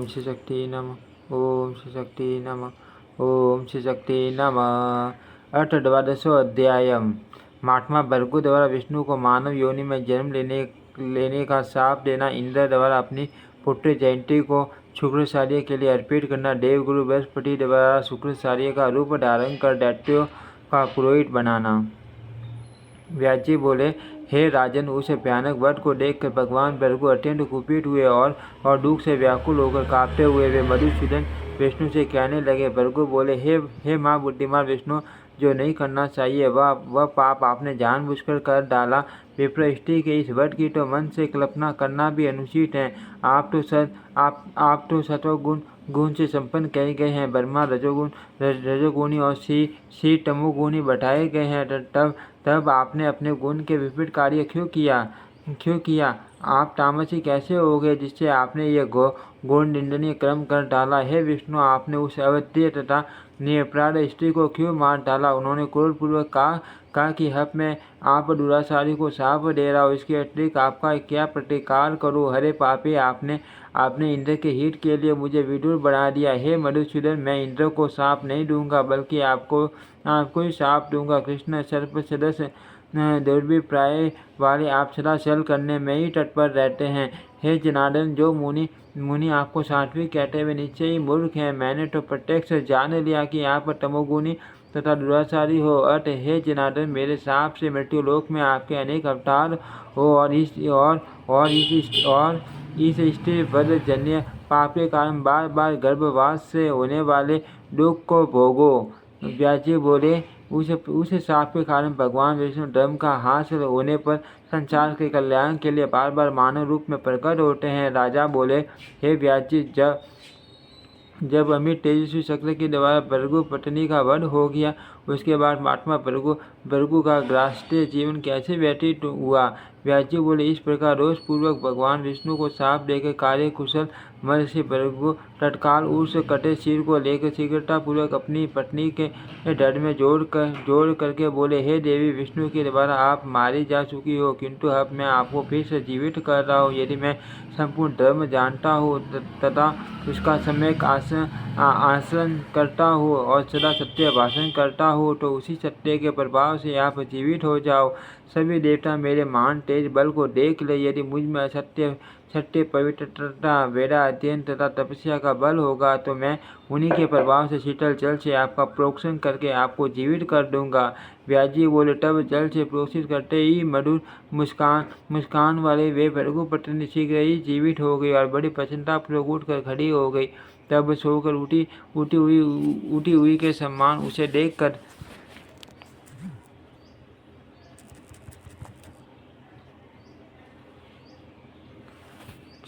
ओम श्री शक्ति नमः। ओम श्री शक्ति नमः। ओम श्री शक्ति नमः। 8वां आठवां भृगु द्वारा विष्णु को मानव योनि में जन्म लेने का शाप देना, इंद्र द्वारा अपनी पुत्री जयंती को शुक्राचार्य के लिए अर्पित करना, देवगुरु बृहस्पति द्वारा शुक्राचार्य का रूप धारण कर दैत्यों का पुरोहित बनाना। व्यास जी बोले, हे राजन, उस भयानक वध को देखकर भगवान भृगु अत्यंत कुपित हुए और दुख से व्याकुल होकर कांपते हुए वे मधुसूदन विष्णु से कहने लगे। भृगु बोले, हे माँ बुद्धिमान विष्णु, जो नहीं करना चाहिए वह पाप आपने जानबूझकर कर डाला। विप्र स्त्री के इस वध की तो मन से कल्पना करना भी अनुचित है। आप तो सत्वगुण से संपन्न कहे गए हैं। ब्रह्मा रजोगुणी और श्री तमोगुणी बैठाए गए हैं। तब आपने अपने गुण के विपरीत कार्य क्यों किया? आप तामसी कैसे हो गए जिससे आपने ये घोर निंदनीय कर्म कर डाला? हे विष्णु, आपने उस अवध्य तथा निरपराध स्त्री को क्यों मार डाला? उन्होंने क्रोधपूर्वक कहा कि अब मैं आप दुराचारी को शाप दे रहा हूँ, इसके अतिरिक्त आपका क्या प्रतिकार करूँ? हरे पापी, आपने इंद्र के हित के लिए मुझे विदुर बना दिया। हे मधुसूदन, मैं इंद्र को शाप नहीं दूंगा, बल्कि आपको ही शाप दूंगा। कृष्ण सर्प सदस्य दुर्भिप्राय वाले आप सदा छल करने में ही तत्पर रहते हैं। हे जनार्दन, जो मुनि आपको सात्विक कहते हुए निश्चय ही मूर्ख हैं। मैंने तो प्रत्यक्ष जान लिया कि आप तमोगुणी तथा दुराचारी हो। हे जनार्दन, मेरे शाप से मृत्युलोक में आपके अनेक अवतार हो और इस स्त्री वध जन्य पाप के कारण बार बार गर्भवास से होने वाले दुख को भोगो। व्यास जी बोले, उस शाप के कारण भगवान विष्णु धर्म का हासिल होने पर संसार के कल्याण के लिए बार बार मानव रूप में प्रकट होते हैं। राजा बोले, हे व्यास जी, जब अमित तेजस्वी शक्र के द्वारा भृगु पत्नी का वध हो गया, उसके बाद महात्मा भृगु का गृहस्थी जीवन कैसे व्यतीत हुआ? व्यास जी बोले, इस प्रकार रोष पूर्वक भगवान विष्णु को शाप देकर कार्य कुशल महर्षि भृगु तत्काल उस कटे सिर को लेकर शीघ्रतापूर्वक अपनी पत्नी के धड़ में जोड़ करके बोले, हे देवी, विष्णु के द्वारा आप मारी जा चुकी हो, किंतु अब मैं आपको फिर से जीवित कर रहा हूँ। यदि मैं संपूर्ण धर्म जानता हूँ तथा उसका सम्यक आचरण करता हूँ और सदा सत्य भाषण करता हूँ, तो उसी सत्य के प्रभाव से आप जीवित हो जाओ। सभी देवता मेरे महान तेज बल को देख ले। यदि मुझ में सत्य पवित्रता, वेदा अध्ययन तथा तपस्या का बल होगा, तो मैं उन्हीं के प्रभाव से शीतल जल से आपका प्रोक्षण करके आपको जीवित कर दूंगा। व्यास जी बोले, तब जल से प्रोक्षित करते ही मधुर मुस्कान वाले वे भृगु पत्नी शीघ्र ही जीवित हो गई और बड़ी प्रसन्नतापूर्वक उठकर खड़ी हो गई। तब सोकर उठी हुई के समान उसे देखकर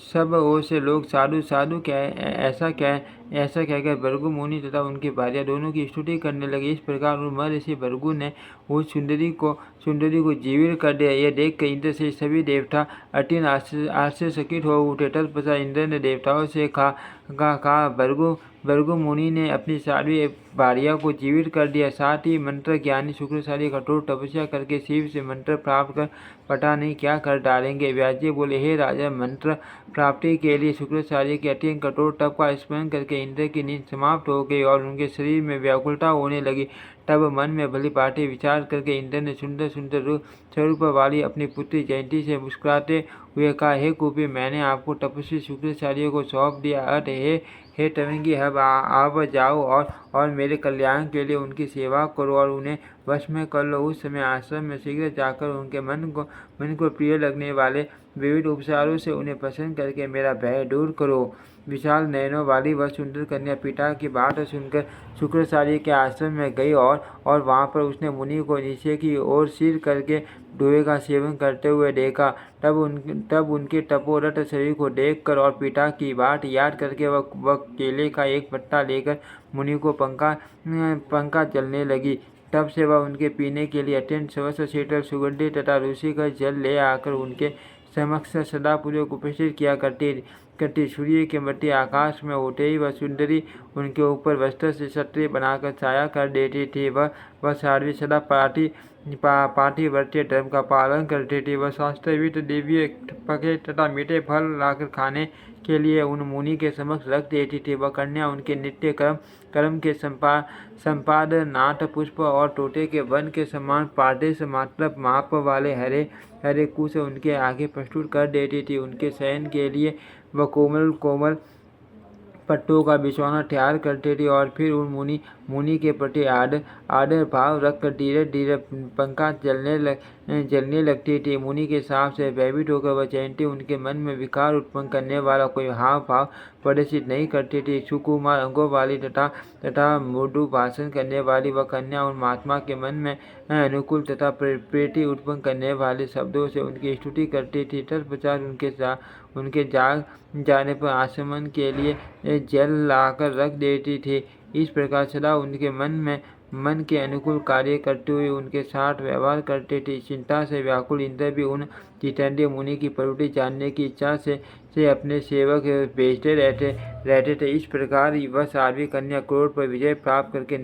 सब ओर से लोग साधु साधु ऐसा कहकर भृगु मुनि तथा उनकी भार्या दोनों की स्तुति करने लगे। इस प्रकार महर्षि भृगु ने उस सुंदरी को जीवित कर दिया। यह देख कर इंद्र से सभी देवता अत्यंत आश्चर्यचकित हो उठे। तत्पश्चात इंद्र ने देवताओं से कहा, भृगु मुनि ने अपनी साध्वी भार्या को जीवित कर दिया। साथ ही मंत्र ज्ञानी शुक्राचार्य कठोर तपस्या करके शिव से मंत्र प्राप्त कर पता नहीं क्या कर डालेंगे। व्यास जी बोले, हे राजा, मंत्र प्राप्ति के लिए शुक्राचार्य के अत्यंत कठोर तप का स्मरण करके इंद्र की नींद समाप्त हो गई और उनके शरीर में व्याकुलता होने लगी। तब मन में भली भांति विचार करके इंद्र ने सुंदर स्वरूप वाली अपनी पुत्री जयंती से मुस्कुराते हुए कहा, हे कुपी, मैंने आपको तपस्वी शुक्राचार्य को सौंप दिया। हे तवंगी, अब आप जाओ और मेरे कल्याण के लिए उनकी सेवा करो और उन्हें वश में कर लो। उस समय आश्रम में शीघ्र जाकर उनके मन को प्रिय लगने वाले विविध उपचारों से उन्हें प्रसन्न करके मेरा भय दूर करो। विशाल नयनों वाली वह सुंदर कन्या पिता की बात सुनकर शुक्राचार्य के आश्रम में गई और वहां पर उसने मुनि को नीचे की ओर सिर करके धुएं का सेवन करते हुए देखा। तब उनके तपोरत शरीर को देखकर और पिता की बात याद करके वह केले का एक पत्ता लेकर मुनि को पंखा चलने लगी। तब से वह उनके पीने के लिए अत्यंत स्वस्थ, शीतल, सुगंधित तथा रुचिकर जल ले आकर उनके समक्ष सदापूर्वक उपस्थित किया करती। सूर्य के मध्य आकाश में होते ही वह सुंदरी उनके ऊपर वस्त्र से छत्री बनाकर छाया कर देती थी। वह साध्वी सदा पातिव्रत्य धर्म का पालन करती थी। वह शास्त्रविद दिव्य पके तथा मीठे फल लाकर खाने के लिए उन मुनि के समक्ष रख देती थी। वह कन्या उनके नित्य कर्म के संपादनार्थ पुष्प और टोटे के वन के समान पारदेश मात्र माप वाले हरे हरे कुश उनके आगे प्रस्तुत कर देती थी। उनके शयन के लिए वह कोमल कोमल पट्टों का बिछौना तैयार करते थे और फिर उन मुनि के प्रति आदर भाव रखकर धीरे धीरे पंखा जलने लगती थी। मुनि के साथ से भयभीत होकर वह जयंती उनके मन में विकार उत्पन्न करने वाला कोई हाव भाव प्रदर्शित नहीं करती थी। सुकुमार अंगों वाली तथा मृदु भाषण करने वाली वह कन्या उन महात्मा के मन में अनुकूल तथा प्रीति उत्पन्न करने वाले शब्दों से उनकी स्तुति करती थी। तत्पश्चात उनके जाग जाने पर आचमन के लिए जल लाकर रख देती थी। इस प्रकार सदा उनके मन के अनुकूल कार्य करते हुए उनके साथ व्यवहार करते थे। चिंता से व्याकुल इंद्र भी उन जितेंद्रिय मुनि की प्रवृत्ति जानने की इच्छा से अपने सेवक भेजते रहते थे। इस प्रकार वह साध्वी कन्या क्रोध पर विजय प्राप्त करके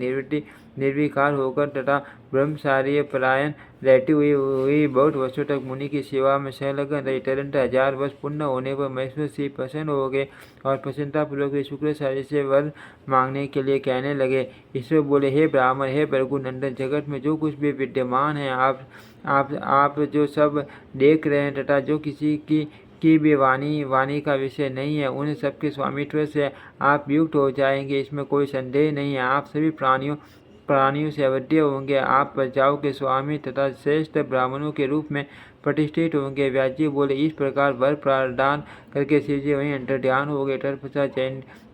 निर्विकार होकर तथा ब्रह्मचार्य परायण रहती हुई बहुत वर्षों तक मुनि की सेवा में संलग्न रही। तुरंत 1000 वर्ष पूर्ण होने पर महेश्वर श्री प्रसन्न हो गए और प्रसन्नतापूर्वक शुक्राचार्य से वर मांगने के लिए कहने लगे। ईश्वर बोले, हे ब्राह्मण, हे भृगु नंदन, जगत में जो कुछ भी विद्यमान है आप जो सब देख रहे हैं तथा जो किसी की भी वाणी का विषय नहीं है, उन सबके स्वामित्व से आप युक्त हो जाएंगे, इसमें कोई संदेह नहीं है। आप सभी प्राणियों से अवध्य होंगे। आप प्रजाओं के स्वामी तथा श्रेष्ठ ब्राह्मणों के रूप में प्रतिष्ठित होंगे। व्यास जी बोले, इस प्रकार वर प्रदान करके शिव जी वहीं अंतर्ध्यान हो गए। तत्पश्चात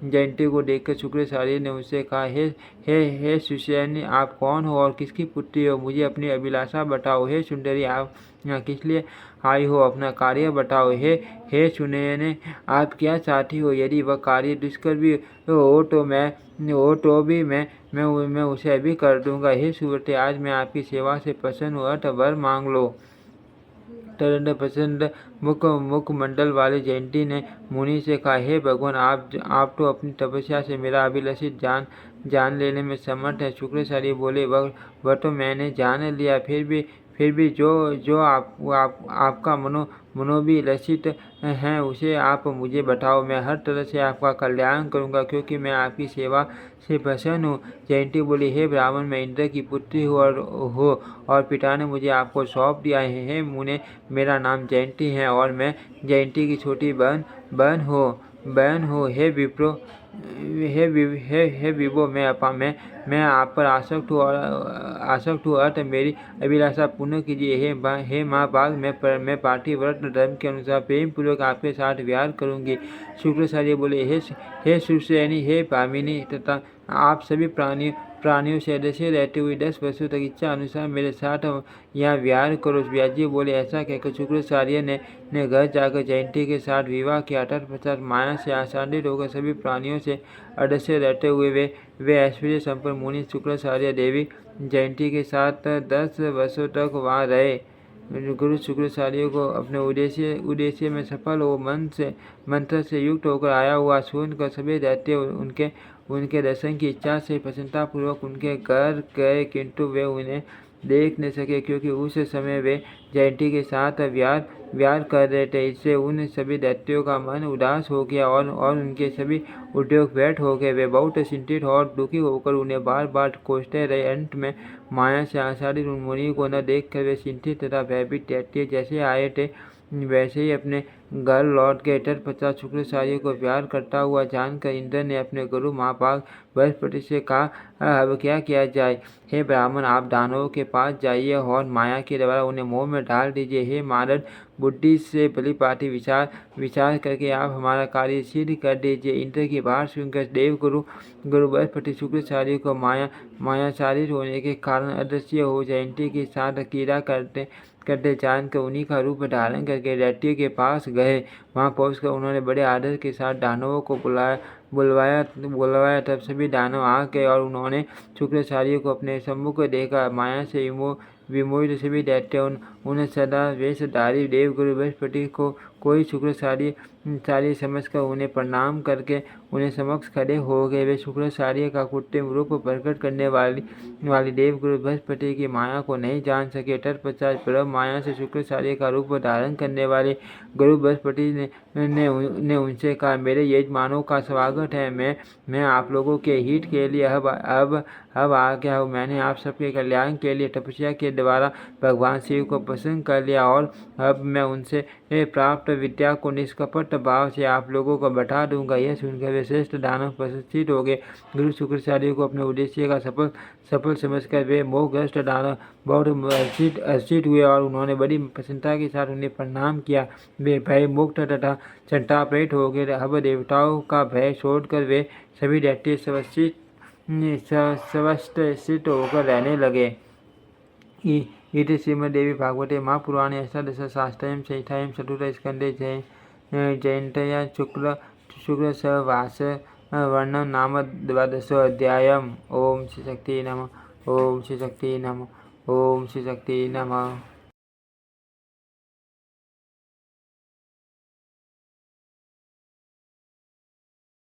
जयंती को देखकर शुक्राचार्य ने उससे कहा, हे सुशैनी, आप कौन हो और किसकी पुत्री हो? मुझे अपनी अभिलाषा बताओ। हे सुंदरी, आप यहाँ किस लिए आई हो? अपना कार्य बताओ। हे सुनयने, आप क्या चाहती हो? यदि वह कार्य दुष्कर भी हो भी मैं उसे अभी कर दूंगा। हे सुव्रते, आज मैं आपकी सेवा से प्रसन्न हूँ, अतः वर मांग लो। तरंड प्रसन्न मुखमंडल वाले जयंती ने मुनि से कहा, हे भगवान, आप तो अपनी तपस्या से मेरा अभिलषित जान लेने में समर्थ है। शुक्राचार्य बोले, वह तो मैंने जान लिया, फिर भी जो आपका मनोभिलषित है उसे आप मुझे बताओ। मैं हर तरह से आपका कल्याण करूंगा, क्योंकि मैं आपकी सेवा से प्रसन्न हूँ। जयंती बोली, हे ब्राह्मण, मैं इंद्र की पुत्री हूँ और पिता ने मुझे आपको सौंप दिया है। हे मुने, मेरा नाम जयंती है और मैं जयंती की छोटी बहन हो। हे विप्रो, हे विभो, मैं आप पर आसक्त हूँ, अतः मेरी अभिलाषा पूर्ण कीजिए। हे महाभाग, मैं पार्थिव व्रत धर्म के अनुसार प्रेम पूर्वक आपके साथ विहार करूंगी। शुक्राचार्य बोले, हे सुश्रेणी, हे भामिनी, तथा आप सभी प्राणियों से अदृश्य रहते हुए 10 वर्षों तक इच्छा अनुसार मेरे साथ यहाँ विहार करो। व्यास जी बोले, ऐसा कहकर शुक्राचार्य ने घर जाकर जयंती के साथ विवाह किया। तत्पश्चात माया से आसादित होकर सभी प्राणियों से अदृश्य रहते हुए वे ऐश्वर्य संपन्न मुनि शुक्राचार्य देवी जयंती के साथ 10 वर्षों तक वहाँ रहे। गुरु शुक्राचार्य को अपने उद्देश्य में सफल हो मंत्र से युक्त होकर आया हुआ सुनकर सभी दैत्य उनके दर्शन की इच्छा से प्रसन्नतापूर्वक उनके घर गए, किंतु वे उन्हें देख नहीं सके, क्योंकि उस समय वे जयंती के साथ विहार कर रहे थे। इससे उन सभी दैत्यों का मन उदास हो गया और उनके सभी उद्योग व्यर्थ हो गए। वे बहुत चिंतित और दुखी होकर उन्हें बार बार कोसते रहे। अंत में माया से आसादित उन मुनि को न देखकर वे चिंतित तथा भयभीत दैत्य जैसे आए थे वैसे ही अपने घर लौट गए। तत्पश्चात शुक्राचार्य को प्यार करता हुआ जानकर इंद्र ने अपने गुरु महाभाग बृहस्पति से कहा, अब क्या किया जाए? हे ब्राह्मण, आप दानवों के पास जाइए और माया के द्वारा उन्हें मोह में डाल दीजिए। हे मारद, बुद्धि से भलीभांति विचार करके आप हमारा कार्य सिद्ध कर दीजिए। इंद्र की बात सुनकर देव गुरु बृहस्पति शुक्राचार्य को मायाचारित होने के कारण अदृश्य हो जयंती के साथ क्रीड़ा करते जानकर उन्हीं का रूप धारण करके दैत्य के पास गए। वहां पहुंचकर उन्होंने बड़े आदर के साथ दानवों को बुलवाया। तब सभी दानव आ गए और उन्होंने शुक्राचार्य को अपने सम्मुख देखा। माया से विमोहित सभी दैत्य उन्हें सदा वेशधारी देवगुरु बृहस्पति को कोई शुक्राचार्य समझकर उन्हें प्रणाम करके उन्हें समक्ष खड़े हो गए। वे शुक्राचार्य का कृत्रिम रूप प्रकट करने वाली देवगुरु बृहस्पति की माया को नहीं जान सके। तत्पश्चात परम माया से शुक्राचार्य का रूप धारण करने वाले गुरु बृहस्पति ने उनसे कहा, मेरे यजमानों का स्वागत है। मैं आप लोगों के हित के लिए अब आ गया हूँ। मैंने आप सबके कल्याण के लिए तपस्या के द्वारा भगवान शिव को प्रसन्न कर लिया और अब मैं उनसे प्राप्त विद्या को निष्कपट भाव से आप लोगों को बता दूंगा। यह सुनकर वे श्रेष्ठ दानव प्रसन्नचित्त हो गए। गुरु शुक्राचार्य को अपने उद्देश्य का सफल समझकर वे मोहग्रस्त दानव बहुत हर्षित हुए और उन्होंने बड़ी प्रसन्नता के साथ उन्हें प्रणाम किया। वे भय मुक्त तथा संतापरहित हो गए। अब देवताओं का भय छोड़कर वे सभी दैत्य स्वस्थ होकर रहने लगे। इति श्रीमद्देवी भागवते महापुराणे अष्टादशशास्त्रं संहितायां चतुर्थस्कन्धे जयन्तया शुक्लसहवास वर्णनं नाम 12 ओम श्री शक्ति नमः। ओम श्री शक्ति नमः। ओम श्री शक्ति नमः।